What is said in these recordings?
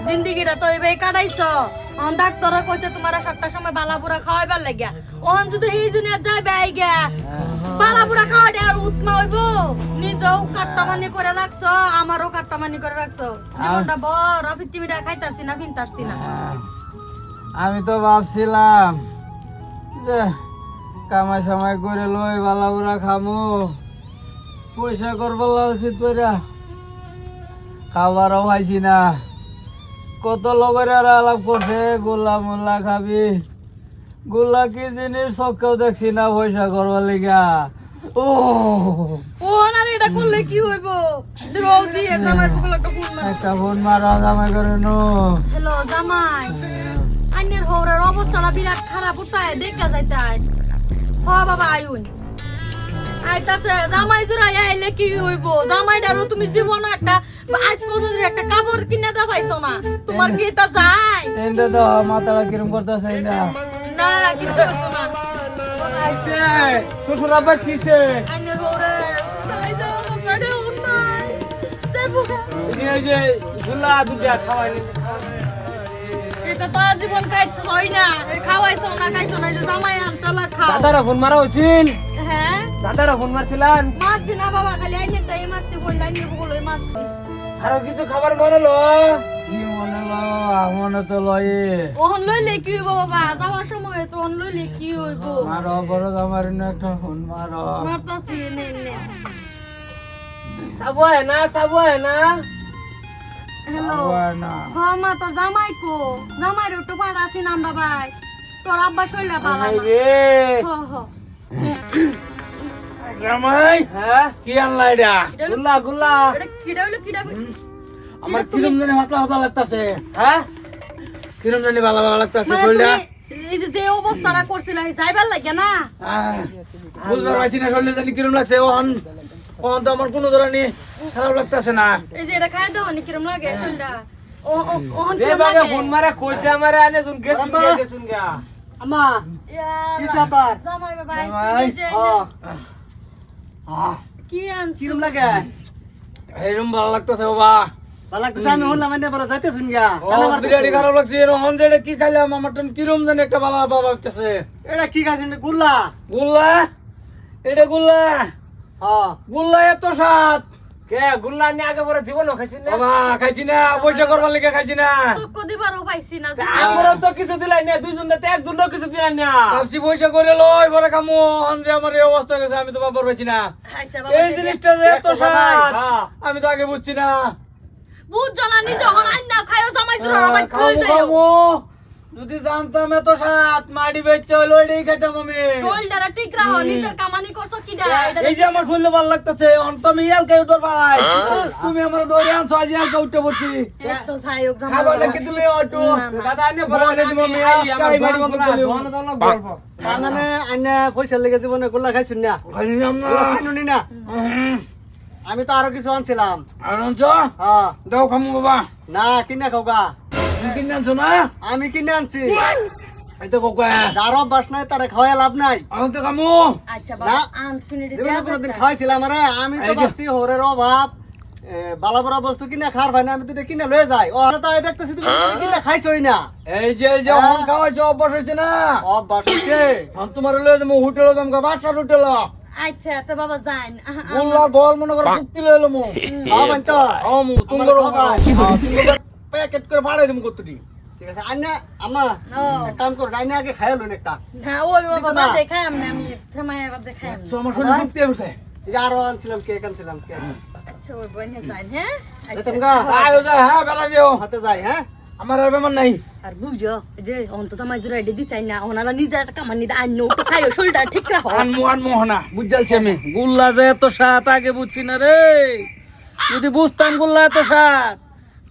জিন্দিগিটা তো এইভাবে কাটাইছো। ডাক্তার কইছে তোমার সবটা সময় বালাপুরা খাওয়াইবার লাগিয়া। ওহন যদি এই দুনিয়া যাইবে আইগা বালাপুরা খাওয়াইতে আর উৎমা হইব। নিজেও কাট্টামানি করে রাখছো, আমারও কাট্টামানি করে রাখছো। জীবনটা বড় পৃথিবীটা খাইতাছি না ফিনতাছি না। আমি তো ভাবছিলাম যে কামাই সামাই করে লই বালাপুরা খামু, পয়সা করবার উচিত কইরা খাবারও পাইছি না। কত লোকের আলাপ করছে গোল্লা মোল্লা খাবি, গোল্লা কি জিনিস চোখেও দেখছি না পয়সা করবার লিগা। ও আর এটা করলে কি হইব? রোজি জামাই একটা ফোন মার। একটা ফোন মারা জামাই করে নো। হ্যালো জামাই, আইনের হওরের অবস্থাটা বিরাট খারাপ, উঠায় দেখা যাইতাই। হ বাবা আইউন আইতাছে। জামাই জুড়াই আইলে কি হইব? জামাইটারও তুমি জীবনে একটা আজ পর্যন্ত একটা কাপড় কিনে দা পাইছো না। তোমার কি এটা যায়? এন্ডা তো মাথাটা কিরম করতেছে না। না কিছু হতো না। আইছে শ্বশুর আবার কিছে আইনের হওরে যাই যাও গাড়ি উঠাই দেবো। তুমি এই যে গুল্লা দুটা খাওয়াইনি, এটা তো জীবন খাইছো হয় না, খাওয়াইছো না খাইছো না, যে জামাই আর চলা খাও। দাদারা ফোন মারা হইছিল? হ্যাঁ দাদারা ফোন মারছিলেন? মারছি না বাবা, খালি আইনের টাই মারছি, বল আইনের বলে মারছি। আরো কিছু খাবার মনে লো? কি মনে লো? মনে তো লয়ে ওহন লইলে কি হইব বাবা? যাওয়ার সময় হয়েছে, ওহন লইলে কি হইব? মারো বড় আমার একটা ফোন মারো। মারতাছি নে নে। সাবু হয় না, সাবু হয় না। হ্যালো না মা, তোর জামাই কো? জামাই রে একটু পাড়াছি নাম বাবাই। তোর আব্বা শৈলা বাবা না। রে হ হ জামাই, হ্যাঁ কি আনলা এটা? গুল্লা গুল্লা। এটা কিডা হইলো কিডা? আমার কিরম জানি হাতলা হাতলা লাগতাছে। হ্যাঁ কিরম জানি ভালো ভালো লাগতাছে মানে শরীরটা। তুমি এই যে অবস্থাটা করছিলা যাইবার লাগে না। বুঝবার পারছি না শরীরটা জানি কিরম লাগছে। ওহন ওহন তো আমার কোনো ধরনের খারাপ লাগতাছে না। এই যে এটা খাই দাও নি কিরম লাগে শৈলটা? ওহন যে কিরম বাগে লাগে? ফোন মারা কইছে আমারে আনে জুন গেছুন গেছুন গা। আমা কি ব্যাপার? জামাই বাবা জামাই? আইছে যে আহ কি আনছি? কিরম লাগে? এরম ভালো লাগতাছে বাবা। ভালো লাগতেছে? আমি হলাম এনে পরে যাইতে শুন গা। বিরিয়ানি খারাপ লাগছে। এরকম যেটা কি খাইলাম আমার তো কিরম জানি একটা ভালো বাবা লাগতেছে। এটা কি খাইছেন? গুল্লা? গুল্লা? এটা গুল্লা? হ্যাঁ। গুল্লা এত স্বাদ? কে গুল্লা নিয়ে আগে পরে জীবনও খাইছেন না? বাবা খাইছি না, পয়সা করবার লিগে খাইছি না। চক্ক দিবারও পাইছি না। আমরা তো কিছু দিলাই না, দুইজন না একজনও কিছু দিলাই না। ভাবছি পয়সা করে লই পরে খামু। হন যে আমার এই অবস্থা গেছে, আমি তো বাবার পাইছি না। আচ্ছা বাবা এই জিনিসটা যে এত স্বাদ হ্যাঁ। আমি তো আগে বুঝছি না। বুঝছো না নিজে হন আইন না খাইও জামাই জুড়া আমার খামু কই যাও। খামু। যদি জানতাম এত স্বাদ মাটি বেচছে হইলো এটাই খাইতাম আমি। শৈলটা ঠিক রাখো, নিজের কামানি করছো কিডা? এই যে আমার শরীরে ভালো লাগতেছে, অন্ত আমি ইয়ালকে উঠর ভাই। তুমি আমার দৌড়ে আনছো, আজ ইয়ালকে উঠতে পড়ছি। এত ছাইক জামাই খাবার বাবা। নাকি তুমি অটো? না, না। দাদা আনে বড় হলে দিব আমি আজকে বাড়ি বন্ধ করে দিব। তার মানে আনে পয়সা লেগে জীবনে গুল্লা খাইছেন না? খাইলাম না। গুল্লা চিনুনি না? আমি তো আরো কিছু আনছিলাম। আর আনছো? হ্যাঁ। দাও খামু বাবা। না কিনে খাওগা। তুমি কিনে আনছো না? আমি কিনে আনছি। এই তো কোকা। যার অভ্যাস নাই তারা খাওয়া লাভ নাই। আমি তো খামু। আচ্ছা না। বাবা আন শুনি রে জীবনে কোনোদিন খাওয়াইছিলাম আরে? আমি তো এই যে। ভাবছি হরের অভাব, বালা বড় বস্তু কিনে খাওয়ার ভাই না, আমি তো এটা কিনে লয়ে যাই। ও আরে তাই দেখতেছি তুমি কিনে খাইছই না। এই যে হন খাওয়াইছো অভ্যাস হয়েছে না? অভ্যাস হইছে। হন তোমার লয়ে যাবো হোটেলে যাবো, বাসার হোটেলে। আচ্ছা তো বাবা যান। গোল্লার বল মনে করো চুক্তি লয়ে এলো মো। খাওয়াবেন তো? আমু তুমি প্যাকেট করে ভাড়াই দিমু কতটি। ঠিক আছে আইনা আম্মা ও এক কাম করো, আইনা আগে খাইয়া লইন একটা। না ওই বাবা না। দেখাই আমি থামাই আবার দেখাই আমি। তো আমার শরীরে চুক্তি হয়েছে। এই যে আরো আনছিলাম কেক আনছিলাম কেক। আচ্ছা ওই বইনে যান হ্যাঁ। আচ্ছা যেতাম গা? আয়ো যা, হ্যাঁ বেলা যেও। হাতে যাই হ্যাঁ। আমার আর বেমার নাই। আর বুঝো যে অন্ত জামাই জুড়া এডে দি চাই না, ওনারা নিজের একটা কামানি দা আইন তো খাইও শরীরটা ঠিক রাখো। আনমো হনা বুঝালছি আমি। গুল্লা যে এত স্বাদ আগে বুঝছি না রে। যদি বুঝতাম গুল্লা এত স্বাদ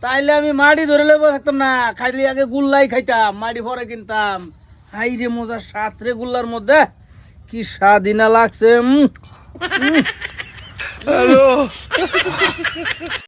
তাইলে আমি মাড়ি ধরে লেবো থাকতাম না, খাইলে আগে গুল্লাই খাইতাম, মাড়ি পরে কিনতাম। হাই রে মজার স্বাদ রে গুল্লার মধ্যে, কি স্বাদিনা লাগছে।